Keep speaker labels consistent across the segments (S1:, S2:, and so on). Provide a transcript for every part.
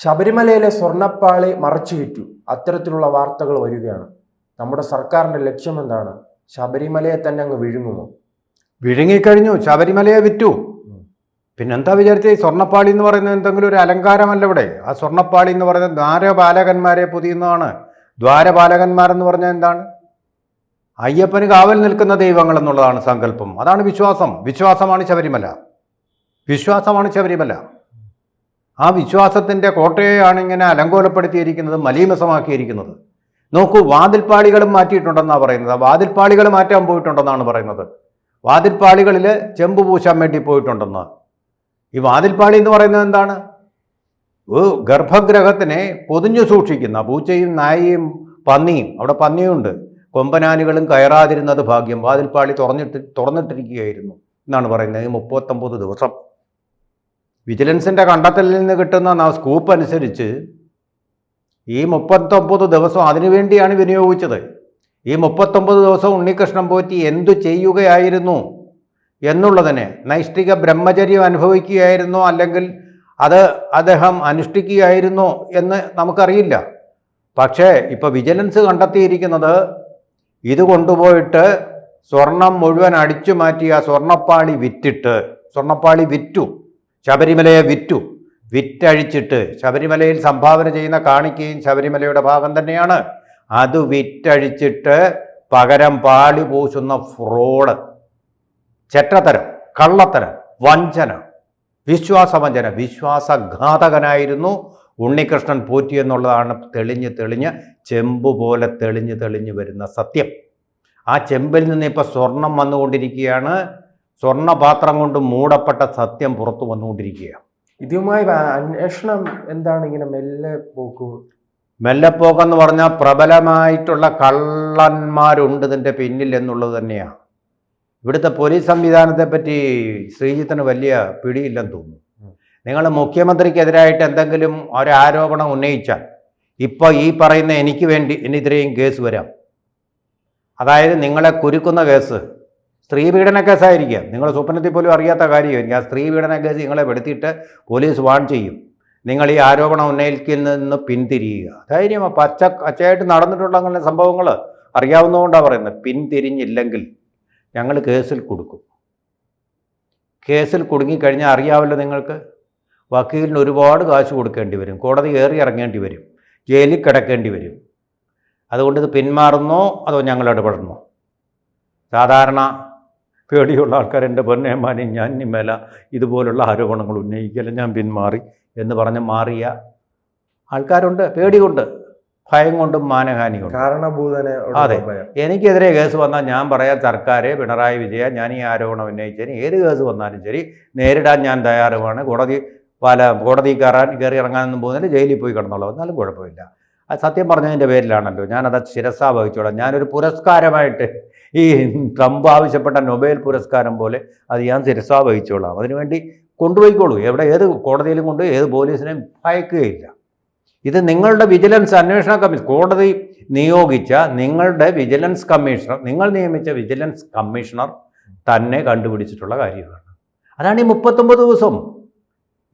S1: ശബരിമലയിലെ സ്വർണ്ണപ്പാളി മറച്ചു വിറ്റു. അത്തരത്തിലുള്ള വാർത്തകൾ വരികയാണ്. നമ്മുടെ സർക്കാരിന്റെ ലക്ഷ്യം എന്താണ്? ശബരിമലയെ തന്നെ അങ്ങ് വിഴുങ്ങുമോ?
S2: വിഴുങ്ങിക്കഴിഞ്ഞു. ശബരിമലയെ വിറ്റു. പിന്നെന്താ വിചാരിച്ചേ? സ്വർണ്ണപ്പാളി എന്ന് പറയുന്നത് എന്തെങ്കിലും ഒരു അലങ്കാരമല്ല ഇവിടെ. ആ സ്വർണ്ണപ്പാളി എന്ന് പറയുന്നത് ദ്വാരപാലകന്മാരെ പൊതിയുന്നതാണ്. ദ്വാരപാലകന്മാരെന്ന് പറഞ്ഞാൽ എന്താണ്? അയ്യപ്പന് കാവൽ നിൽക്കുന്ന ദൈവങ്ങൾ എന്നുള്ളതാണ് സങ്കല്പം. അതാണ് വിശ്വാസം. വിശ്വാസമാണ് ശബരിമല. വിശ്വാസമാണ് ശബരിമല. ആ വിശ്വാസത്തിൻ്റെ കോട്ടയെയാണ് ഇങ്ങനെ അലങ്കോലപ്പെടുത്തിയിരിക്കുന്നത്, മലീമസമാക്കിയിരിക്കുന്നത്. നോക്കൂ, വാതിൽപ്പാളികളും മാറ്റിയിട്ടുണ്ടെന്നാണ് പറയുന്നത്. വാതിൽപ്പാളികൾ മാറ്റാൻ പോയിട്ടുണ്ടെന്നാണ് പറയുന്നത്. വാതിൽപ്പാളികളിൽ ചെമ്പ് പൂശാൻ വേണ്ടി പോയിട്ടുണ്ടെന്ന്. ഈ വാതിൽപ്പാളി എന്ന് പറയുന്നത് എന്താണ്? ഗർഭഗ്രഹത്തിനെ പൊതിഞ്ഞു സൂക്ഷിക്കുന്ന പൂച്ചയും നായയും പന്നിയും, അവിടെ പന്നിയുണ്ട്, കൊമ്പനാനുകളും കയറാതിരുന്നത് ഭാഗ്യം. വാതിൽപ്പാളി തുറന്നിട്ടിരിക്കുകയായിരുന്നു എന്നാണ് പറയുന്നത്. 39 ദിവസം വിജിലൻസിൻ്റെ കണ്ടെത്തലിൽ നിന്ന് കിട്ടുന്ന സ്കൂപ്പ് അനുസരിച്ച് ഈ 39 ദിവസം അതിനുവേണ്ടിയാണ് വിനിയോഗിച്ചത്. ഈ 39 ദിവസം ഉണ്ണികൃഷ്ണൻ പോറ്റി എന്തു ചെയ്യുകയായിരുന്നു എന്നുള്ളതിനെ, നൈഷ്ഠിക ബ്രഹ്മചര്യം അനുഭവിക്കുകയായിരുന്നോ അല്ലെങ്കിൽ അത് അദ്ദേഹം അനുഷ്ഠിക്കുകയായിരുന്നോ എന്ന് നമുക്കറിയില്ല. പക്ഷേ ഇപ്പോൾ വിജിലൻസ് കണ്ടെത്തിയിരിക്കുന്നത് ഇത് കൊണ്ടുപോയിട്ട് സ്വർണം മുഴുവൻ അടിച്ചു മാറ്റി ആ സ്വർണ്ണപ്പാളി വിറ്റു. ശബരിമലയെ വിറ്റഴിച്ചിട്ട് ശബരിമലയിൽ സംഭാവന ചെയ്യുന്ന കാണിക്കയും ശബരിമലയുടെ ഭാഗം തന്നെയാണ്. അത് വിറ്റഴിച്ചിട്ട് പകരം പാളി പൂശുന്ന ഫ്രോഡ്, ചെറ്റത്തരം, കള്ളത്തരം, വഞ്ചന, വിശ്വാസവഞ്ചന, വിശ്വാസഘാതകനായിരുന്നു ഉണ്ണികൃഷ്ണൻ പോറ്റി എന്നുള്ളതാണ് തെളിഞ്ഞ് ചെമ്പ് പോലെ തെളിഞ്ഞ് വരുന്ന സത്യം. ആ ചെമ്പിൽ നിന്ന് ഇപ്പോൾ സ്വർണം വന്നുകൊണ്ടിരിക്കുകയാണ്. സ്വർണ്ണപാത്രം കൊണ്ട് മൂടപ്പെട്ട സത്യം പുറത്തു വന്നുകൊണ്ടിരിക്കുകയാണ്.
S1: ഇതുമായി അന്വേഷണം എന്താണ് ഇങ്ങനെ
S2: മെല്ലെപ്പോക്കെന്ന് പറഞ്ഞാൽ പ്രബലമായിട്ടുള്ള കള്ളന്മാരുണ്ട് ഇതിൻ്റെ പിന്നിൽ എന്നുള്ളത് തന്നെയാണ്. ഇവിടുത്തെ പോലീസ് സംവിധാനത്തെ പറ്റി ശ്രീജിത്തിന് വലിയ പിടിയില്ലെന്ന് തോന്നുന്നു. നിങ്ങൾ മുഖ്യമന്ത്രിക്കെതിരായിട്ട് എന്തെങ്കിലും ഒരു ആരോപണം ഉന്നയിച്ചാൽ ഇപ്പോൾ ഈ പറയുന്ന എനിക്ക് വേണ്ടി എന്നെതിരെയും കേസ് വരാം. അതായത് നിങ്ങളെ കുരുക്കുന്ന കേസ് സ്ത്രീപീഡന കേസായിരിക്കാം. നിങ്ങൾ സ്വപ്നത്തിൽ പോലും അറിയാത്ത കാര്യമായിരിക്കും. ആ സ്ത്രീപീഡന കേസ് നിങ്ങളെ പെടുത്തിയിട്ട് പോലീസ് വാൺ ചെയ്യും. നിങ്ങൾ ഈ ആരോപണം ഉന്നയിക്കുന്നതിൽ പിന്തിരിയുക. ധൈര്യം പച്ചയായിട്ട് നടന്നിട്ടുള്ള അങ്ങനെ സംഭവങ്ങൾ അറിയാവുന്നതുകൊണ്ടാണ് പറയുന്നത്. പിന്തിരിഞ്ഞില്ലെങ്കിൽ ഞങ്ങൾ കേസിൽ കൊടുക്കും. കേസിൽ കുടുങ്ങിക്കഴിഞ്ഞാൽ അറിയാമല്ലോ നിങ്ങൾക്ക്, വക്കീലിന് ഒരുപാട് കാശ് കൊടുക്കേണ്ടി വരും, കോടതി കയറി ഇറങ്ങേണ്ടി വരും, ജയിലിൽ കിടക്കേണ്ടി വരും. അതുകൊണ്ട് ഇത് പിന്മാറുന്നോ അതോ ഞങ്ങൾ ഇടപെടുന്നോ? സാധാരണ പേടിയുള്ള ആൾക്കാർ, എൻ്റെ പൊന്നേമാനി ഞാൻ ഇനിമേല ഇതുപോലുള്ള ആരോപണങ്ങൾ ഉന്നയിക്കില്ല, ഞാൻ പിന്മാറി എന്ന് പറഞ്ഞ് മാറിയ ആൾക്കാരുണ്ട്. പേടി കൊണ്ട്, ഭയം കൊണ്ടും മാനഹാനി കൊണ്ടും.
S1: കാരണഭൂതനെ.
S2: അതെ, എനിക്കെതിരെ കേസ് വന്നാൽ ഞാൻ പറയാം, സർക്കാർ പിണറായി വിജയ, ഞാൻ ഈ ആരോപണം ഉന്നയിച്ചതിന് ഏത് കേസ് വന്നാലും ശരി നേരിടാൻ ഞാൻ തയ്യാറുമാണ്. കോടതി കയറി ഇറങ്ങാനൊന്നും പോകുന്നില്ല, ജയിലിൽ പോയി കിടന്നോളാം, എന്നാലും കുഴപ്പമില്ല. അത് സത്യം പറഞ്ഞതിൻ്റെ പേരിലാണല്ലോ. ഞാനത് ശിരസാ വഹിച്ചോളാം. ഞാനൊരു പുരസ്കാരമായിട്ട് ഈ ട്രംപ് ആവശ്യപ്പെട്ട നൊബേൽ പുരസ്കാരം പോലെ അത് ഞാൻ ശിരസാ വഹിച്ചോളാം. അതിനുവേണ്ടി കൊണ്ടുപോയിക്കോളൂ. ഏത് കോടതിയിലും കൊണ്ട് ഏത് പോലീസിനെയും ഭയക്കുകയില്ല. ഇത് നിങ്ങളുടെ വിജിലൻസ് അന്വേഷണ കമ്മീഷൻ, കോടതി നിയോഗിച്ച നിങ്ങളുടെ വിജിലൻസ് കമ്മീഷണർ, നിങ്ങൾ നിയമിച്ച വിജിലൻസ് കമ്മീഷണർ തന്നെ കണ്ടുപിടിച്ചിട്ടുള്ള കാര്യമാണ്. അതാണ് ഈ 39 ദിവസം.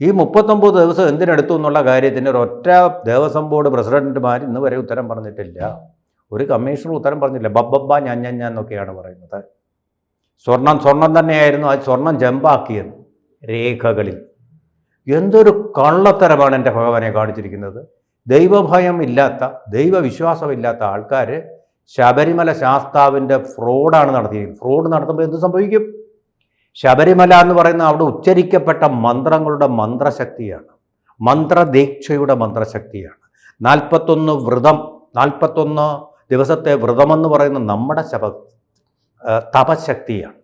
S2: ഈ 39 ദിവസം എന്തിനെടുത്തു എന്നുള്ള കാര്യത്തിന് ഒരൊറ്റ ദേവസ്വം ബോർഡ് പ്രസിഡന്റുമാർ ഇന്ന് വരെ ഉത്തരം പറഞ്ഞിട്ടില്ല. ഒരു കമ്മീഷണർ ഉത്തരം പറഞ്ഞില്ല. ബബ്ബ ഞാൻ എന്നൊക്കെയാണ് പറയുന്നത്. സ്വർണം തന്നെയായിരുന്നു. അത് സ്വർണം ജമ്പാക്കിയത് രേഖകളിൽ. എന്തൊരു കള്ളത്തരമാണ് എൻ്റെ ഭഗവാനെ കാണിച്ചിരിക്കുന്നത്. ദൈവഭയം ഇല്ലാത്ത, ദൈവവിശ്വാസമില്ലാത്ത ആൾക്കാർ ശബരിമല ശാസ്താവിൻ്റെ ഫ്രോഡാണ് നടത്തിയിരിക്കുന്നത്. ഫ്രോഡ് നടത്തുമ്പോൾ എന്ത് സംഭവിക്കും? ശബരിമല എന്ന് പറയുന്ന അവിടെ ഉച്ചരിക്കപ്പെട്ട മന്ത്രങ്ങളുടെ മന്ത്രശക്തിയാണ്, മന്ത്രദീക്ഷയുടെ മന്ത്രശക്തിയാണ്. 41 ദിവസത്തെ വ്രതമെന്ന് പറയുന്ന നമ്മുടെ തപശക്തിയാണ്.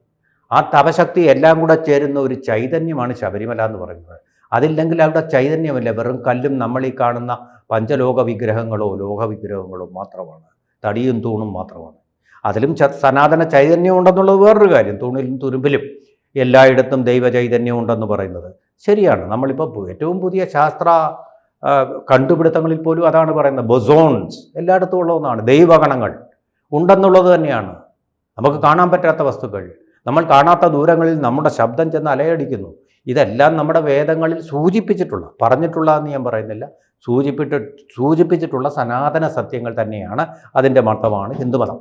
S2: ആ തപശക്തി എല്ലാം കൂടെ ചേരുന്ന ഒരു ചൈതന്യമാണ് ശബരിമല എന്ന് പറയുന്നത്. അതില്ലെങ്കിൽ അവിടെ ചൈതന്യമില്ല, വെറും കല്ലും നമ്മൾ ഈ കാണുന്ന പഞ്ചലോക വിഗ്രഹങ്ങളോ ലോഹവിഗ്രഹങ്ങളോ മാത്രമാണ്, തടിയും തൂണും മാത്രമാണ്. അതിലും സനാതന ചൈതന്യം ഉണ്ടെന്നുള്ളത് വേറൊരു കാര്യം. തൂണിലും തുരുമ്പിലും എല്ലായിടത്തും ദൈവ ചൈതന്യം ഉണ്ടെന്ന് പറയുന്നത് ശരിയാണ്. നമ്മളിപ്പോൾ ഏറ്റവും പുതിയ ശാസ്ത്ര കണ്ടുപിടുത്തങ്ങളിൽ പോലും അതാണ് പറയുന്നത്. ബൊസോൺസ് എല്ലായിടത്തും ഉള്ള ഒന്നാണ്. ദൈവഗണങ്ങൾ ഉണ്ടെന്നുള്ളത് തന്നെയാണ്. നമുക്ക് കാണാൻ പറ്റാത്ത വസ്തുക്കൾ, നമ്മൾ കാണാത്ത ദൂരങ്ങളിൽ നമ്മുടെ ശബ്ദം ചെന്ന് അലയടിക്കുന്നു. ഇതെല്ലാം നമ്മുടെ വേദങ്ങളിൽ സൂചിപ്പിച്ചിട്ടുള്ള, പറഞ്ഞിട്ടുള്ള എന്ന് ഞാൻ പറയുന്നില്ല, സൂചിപ്പിച്ചിട്ടുള്ള സനാതന സത്യങ്ങൾ തന്നെയാണ്. അതിൻ്റെ മതമാണ് ഹിന്ദുമതം.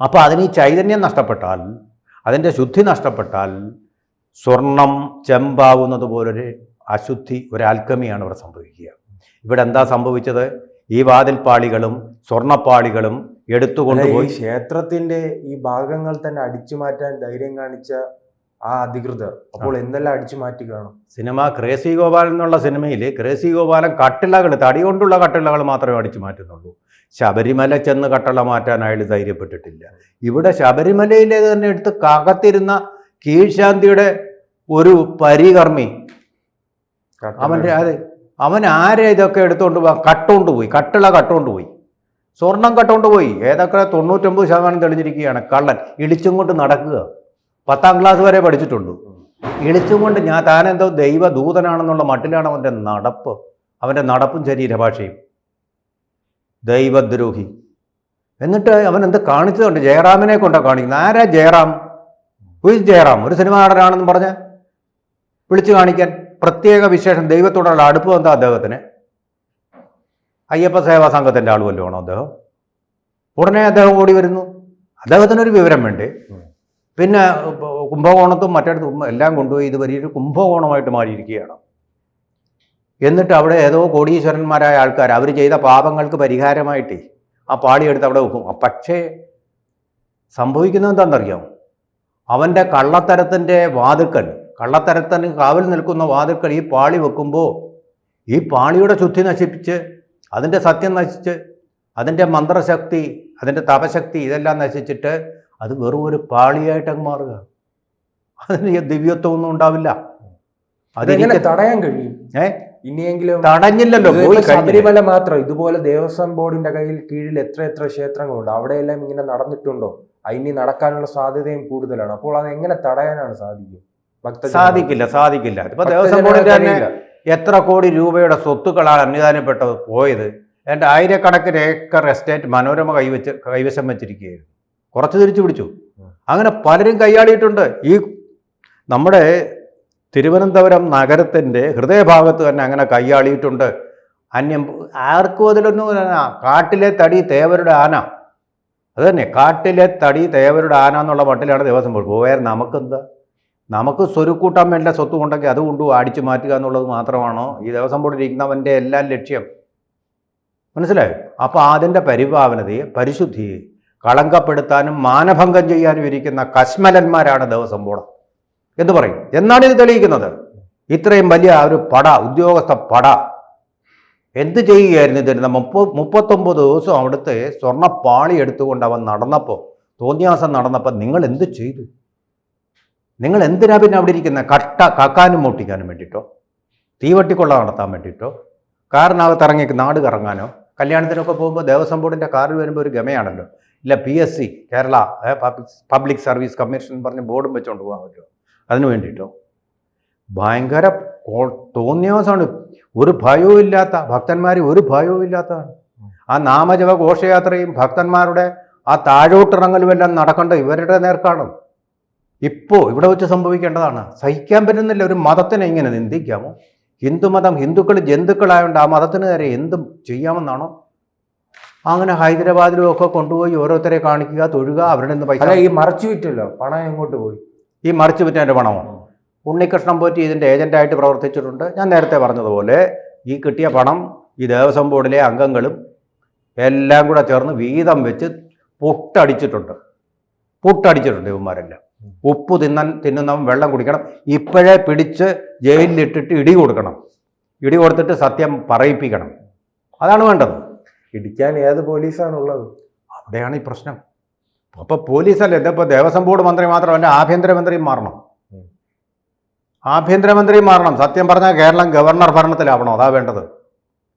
S2: അപ്പോൾ അതിന് ഈ ചൈതന്യം നഷ്ടപ്പെട്ടാൽ, അതിൻ്റെ ശുദ്ധി നഷ്ടപ്പെട്ടാൽ സ്വർണം ചെമ്പാവുന്നത് പോലൊരു അശുദ്ധി, ഒരു ആൽക്കമിയാണ് ഇവിടെ സംഭവിക്കുക. ഇവിടെ എന്താ സംഭവിച്ചത്? ഈ വാതിൽപ്പാളികളും സ്വർണ്ണപ്പാളികളും എടുത്തുകൊണ്ടുപോയി
S1: ക്ഷേത്രത്തിന്റെ ഈ ഭാഗങ്ങൾ തന്നെ അടിച്ചു മാറ്റാൻ ധൈര്യം കാണിച്ച ആ അധികൃതർ അപ്പോൾ എന്തെല്ലാം അടിച്ചു മാറ്റി കാണും.
S2: സിനിമ ക്രേസി ഗോപാലൻ എന്നുള്ള സിനിമയിൽ ക്രേസി ഗോപാലൻ കട്ടിളകൾ, തടി കൊണ്ടുള്ള കട്ടിളകൾ മാത്രമേ അടിച്ചു മാറ്റുന്നുള്ളൂ. ശബരിമല ചെന്ന് കട്ടള മാറ്റാൻ അയാൾ ധൈര്യപ്പെട്ടിട്ടില്ല. ഇവിടെ ശബരിമലയിലെ തന്നെ എടുത്ത് കകത്തിരുന്ന കീഴ്ശാന്തിയുടെ ഒരു പരികർമ്മി, അവൻ ആരെ ഇതൊക്കെ എടുത്തുകൊണ്ട് പോയി, കട്ടിള കട്ടുകൊണ്ട് പോയി, സ്വർണം കട്ടുകൊണ്ട് പോയി. ഏതൊക്കെ 99% തെളിഞ്ഞിരിക്കുകയാണ്. കള്ളൻ ഇളിച്ചും കൊണ്ട് നടക്കുക. 10ാം ക്ലാസ് വരെ പഠിച്ചിട്ടുള്ളൂ. ഇളിച്ചും കൊണ്ട് താനെന്തോ ദൈവദൂതനാണെന്നുള്ള മട്ടിലാണ് അവൻ്റെ നടപ്പ്, അവൻ്റെ നടപ്പും ശരീരഭാഷയും. ദൈവദ്രോഹി. എന്നിട്ട് അവൻ എന്ത് കാണിച്ചതുണ്ട്? ജയറാമിനെ കൊണ്ടാണ് കാണിക്കുന്നത്. ആരാ ജയറാം? ജയറാം ഒരു സിനിമ നടനാണെന്ന് പറഞ്ഞ് വിളിച്ചു കാണിക്കാൻ പ്രത്യേക വിശേഷം, ദൈവത്തോടുള്ള അടുപ്പം എന്താ അദ്ദേഹത്തിന്? അയ്യപ്പ സേവാ സംഘത്തിൻ്റെ ആൾ വല്ലതും ആണോ അദ്ദേഹം? ഉടനെ അദ്ദേഹം ഓടി വരുന്നു. അദ്ദേഹത്തിനൊരു വിവരം വേണ്ടേ? പിന്നെ കുംഭകോണത്തും മറ്റിടത്തും എല്ലാം കൊണ്ടുപോയി ഇത് വലിയൊരു കുംഭകോണമായിട്ട് മാറിയിരിക്കുകയാണ്. എന്നിട്ട് അവിടെ ഏതോ കോടീശ്വരന്മാരായ ആൾക്കാർ അവർ ചെയ്ത പാപങ്ങൾക്ക് പരിഹാരമായിട്ടേ ആ പാളിയെടുത്ത് അവിടെ വെക്കും. പക്ഷേ സംഭവിക്കുന്നത് എന്താണെന്നറിയാമോ? അവൻ്റെ കള്ളത്തരത്തിൻ്റെ വാതുക്കൽ, കള്ളത്തരത്തിന് കാവൽ നിൽക്കുന്ന വാതുക്കൽ ഈ പാളി വെക്കുമ്പോൾ ഈ പാളിയുടെ ശുദ്ധി നശിപ്പിച്ച്, അതിൻ്റെ സത്യം നശിച്ച്, അതിൻ്റെ മന്ത്രശക്തി, അതിൻ്റെ തപശക്തി ഇതെല്ലാം നശിച്ചിട്ട് അത് വെറും ഒരു പാളിയായിട്ട് അങ്ങ് മാറുക. അതിന് ദിവ്യത്വമൊന്നും ഉണ്ടാവില്ല.
S1: അതെങ്ങനെ തടയാൻ കഴിയും? ഇനിയെങ്കിലും
S2: തടഞ്ഞില്ലല്ലോ.
S1: ശബരിമല മാത്രം, ഇതുപോലെ ദേവസ്വം ബോർഡിന്റെ കീഴിൽ എത്ര ക്ഷേത്രങ്ങളുണ്ട്. അവിടെയെല്ലാം ഇങ്ങനെ നടന്നിട്ടുണ്ടോ? ഇനി നടക്കാനുള്ള സാധ്യതയും കൂടുതലാണ്. അപ്പോൾ അത് എങ്ങനെ തടയാനാണ് സാധിക്കും?
S2: സാധിക്കില്ല. ഇപ്പൊ ദേവസ്വം ബോർഡിന്റെ തന്നെ എത്ര കോടി രൂപയുടെ സ്വത്തുക്കളാണ് അന്യദാനപ്പെട്ടത് പോയത്. എൻ്റെ ആയിരക്കണക്കിന് ഏക്കർ എസ്റ്റേറ്റ് മനോരമ കൈവശം വെച്ചിരിക്കുകയായിരുന്നു. കുറച്ച് തിരിച്ചു പിടിച്ചു. അങ്ങനെ പലരും കൈയാളിയിട്ടുണ്ട്. ഈ നമ്മുടെ തിരുവനന്തപുരം നഗരത്തിൻ്റെ ഹൃദയഭാഗത്ത് തന്നെ അങ്ങനെ കൈയാളിയിട്ടുണ്ട്. അന്യം ആർക്കും അതിലൊന്നും. കാട്ടിലെ തടി തേവരുടെ ആന, അത് തന്നെ, കാട്ടിലെ തടി തേവരുടെ ആന എന്നുള്ള മട്ടിലാണ് ദേവസ്വം ബോർഡ് പോയാൽ. നമുക്കെന്താ? നമുക്ക് സ്വരുക്കൂട്ടാൻ വേണ്ട സ്വത്ത് ഉണ്ടെങ്കിൽ അത് കൊണ്ടു അടിച്ചു മാറ്റുക എന്നുള്ളത് മാത്രമാണോ ഈ ദേവസ്വം ബോർഡിൽ ഇരിക്കുന്നവൻ്റെ എല്ലാം ലക്ഷ്യം? മനസ്സിലായോ? അപ്പോൾ അതിൻ്റെ പരിപാവനതയെ, പരിശുദ്ധിയെ കളങ്കപ്പെടുത്താനും മാനഭംഗം ചെയ്യാനും ഇരിക്കുന്ന കശ്മലന്മാരാണ് ദേവസ്വം ബോർഡ് എന്ന് പറയും. എന്നാണ് ഇത് തെളിയിക്കുന്നത്? ഇത്രയും വലിയ ഒരു ഉദ്യോഗസ്ഥ എന്ത് ചെയ്യുകയായിരുന്നു? തരുന്ന 39 ദിവസം അവിടുത്തെ സ്വർണ്ണപ്പാളി എടുത്തുകൊണ്ട് അവൻ നടന്നപ്പോൾ, തോന്നിയാസം നടന്നപ്പോൾ നിങ്ങൾ എന്ത് ചെയ്തു? നിങ്ങൾ എന്തിനാ പിന്നെ അവിടെ ഇരിക്കുന്ന? കക്കാനും മോട്ടിക്കാനും വേണ്ടിയിട്ടോ? തീവട്ടിക്കൊള്ള നടത്താൻ വേണ്ടിയിട്ടോ? കാറിനകത്ത് ഇറങ്ങി നാട് കറങ്ങാനോ? കല്യാണത്തിനൊക്കെ പോകുമ്പോൾ ദേവസ്വം ബോർഡിൻ്റെ കാറിൽ വരുമ്പോൾ ഒരു ഗമയാണല്ലോ. ഇല്ല, PSC Kerala public service commission പറഞ്ഞ് ബോർഡും വെച്ചുകൊണ്ട് പോകാൻ പറ്റുമോ? അതിന് വേണ്ടിയിട്ടോ? ഭയങ്കര തോന്നിയാസമാണ്. ഒരു ഭയവും ഇല്ലാത്ത ഭക്തന്മാർ, ഒരു ഭയവും ഇല്ലാത്തതാണ്. ആ നാമജപ ഘോഷയാത്രയും ഭക്തന്മാരുടെ ആ താഴോട്ടിറങ്ങലും എല്ലാം നടക്കേണ്ടത് ഇവരുടെ നേർക്കാണ്. ഇപ്പോൾ ഇവിടെ വെച്ച് സംഭവിക്കേണ്ടതാണ്. സഹിക്കാൻ പറ്റുന്നില്ല. ഒരു മതത്തിനെ ഇങ്ങനെ നിന്ദിക്കാമോ? ഹിന്ദുമതം, ഹിന്ദുക്കൾ ജന്തുക്കളായതുകൊണ്ട് ആ മതത്തിന് നേരെ എന്തും ചെയ്യാമെന്നാണോ? അങ്ങനെ ഹൈദരാബാദിലും ഒക്കെ കൊണ്ടുപോയി ഓരോരുത്തരെ കാണിക്കുക, തൊഴുക, അവരുടെ നിന്ന് പൈസ.
S1: ഈ മറച്ചു വിറ്റല്ലോ, പണം എങ്ങോട്ട് പോയി?
S2: ഈ മറിച്ചു വിറ്റതിൻ്റെ പണമോ? ഉണ്ണികൃഷ്ണൻ പോറ്റി ഇതിൻ്റെ ഏജൻ്റായിട്ട് പ്രവർത്തിച്ചിട്ടുണ്ട്. ഞാൻ നേരത്തെ പറഞ്ഞതുപോലെ ഈ കിട്ടിയ പണം ഈ ദേവസ്വം ബോർഡിലെ അംഗങ്ങളും എല്ലാം കൂടെ ചേർന്ന് വീതം വെച്ച് പുട്ടടിച്ചിട്ടുണ്ട് ഇവന്മാരെല്ലാം. ഉപ്പ് തിന്നുന്നവൻ വെള്ളം കുടിക്കണം. ഇപ്പോഴേ പിടിച്ച് ജയിലിലിട്ടിട്ട് ഇടി കൊടുക്കണം. ഇടി കൊടുത്തിട്ട് സത്യം പറയിപ്പിക്കണം. അതാണ് വേണ്ടത്.
S1: ഇടിക്കാൻ ഏത് പോലീസാണുള്ളത്?
S2: അവിടെയാണ് ഈ പ്രശ്നം. അപ്പോൾ പോലീസല്ലേ, ഇതിപ്പോൾ ദേവസ്വം ബോർഡ് മന്ത്രി മാത്രമല്ല, ആഭ്യന്തരമന്ത്രിയും മാറണം. സത്യം പറഞ്ഞാൽ കേരളം ഗവർണർ ഭരണത്തിലാവണം. അതാ വേണ്ടത്.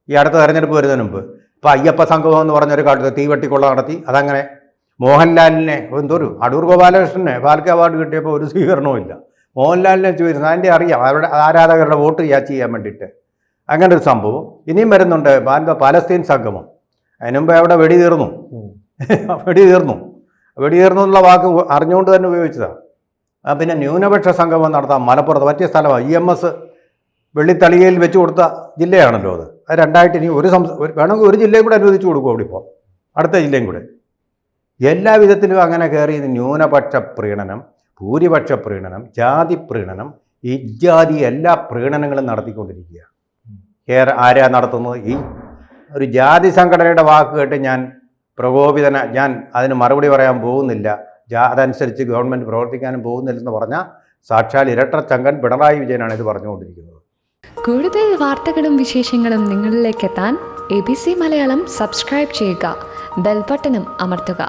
S2: ഈ അടുത്ത തെരഞ്ഞെടുപ്പ് വരുന്നതിന് മുമ്പ് ഇപ്പോൾ അയ്യപ്പ സംഘം എന്ന് പറഞ്ഞൊരു കാലത്ത് തീവട്ടിക്കൊള്ള നടത്തി. അതങ്ങനെ മോഹൻലാലിനെ, അടൂർ ഗോപാലകൃഷ്ണനെ ഫാൽക്കെ അവാർഡ് കിട്ടിയപ്പോൾ ഒരു സ്വീകരണവും ഇല്ല. മോഹൻലാലിനെ ചോദിച്ചു, അതിൻ്റെ അറിയാം, അവരുടെ ആരാധകരുടെ വോട്ട് ക്യാച്ച് ചെയ്യാൻ വേണ്ടിയിട്ട്. അങ്ങനെ ഒരു സംഭവം ഇനിയും വരുന്നുണ്ട്. പാലസ്തീൻ സംഗമം. അതിന് മുമ്പ് അവിടെ വെടി തീർന്നു എന്നുള്ള വാക്ക് അറിഞ്ഞുകൊണ്ട് തന്നെ ഉപയോഗിച്ചതാണ്. പിന്നെ ന്യൂനപക്ഷ സംഗമം നടത്താം മലപ്പുറത്ത് പറ്റിയ സ്ഥലമാണ്. EMS വെള്ളിത്തളികയിൽ വെച്ച് കൊടുത്ത ജില്ലയാണല്ലോ അത്. അത് രണ്ടായിട്ട് ഇനി വേണമെങ്കിൽ ഒരു ജില്ലയും കൂടെ അനുവദിച്ചു കൊടുക്കും അവിടെ ഇപ്പോൾ, അടുത്ത ജില്ലയും കൂടെ. എല്ലാ വിധത്തിലും അങ്ങനെ കയറി ന്യൂനപക്ഷ പ്രീണനം, ഭൂരിപക്ഷ പ്രീണനം, ജാതി പ്രീണനം, ഇജാതി എല്ലാ പ്രീണനങ്ങളും നടത്തിക്കൊണ്ടിരിക്കുക. ആരാ നടത്തുന്നത്? ഈ ഒരു ജാതി സംഘടനയുടെ വാക്ക് കേട്ട് ഞാൻ ഞാൻ അതിന് മറുപടി പറയാൻ പോകുന്നില്ല, അതനുസരിച്ച് ഗവൺമെൻറ് പ്രവർത്തിക്കാനും പോകുന്നില്ലെന്ന് പറഞ്ഞാൽ സാക്ഷാൽ ഇരട്ടച്ചങ്കൻ പിണറായി വിജയനാണ് ഇത് പറഞ്ഞുകൊണ്ടിരിക്കുന്നത്.
S3: കൂടുതൽ വാർത്തകളും വിശേഷങ്ങളും നിങ്ങളിലേക്ക് എത്താൻ ABC മലയാളം സബ്സ്ക്രൈബ് ചെയ്യുക, ബെൽ ബട്ടണും അമർത്തുക.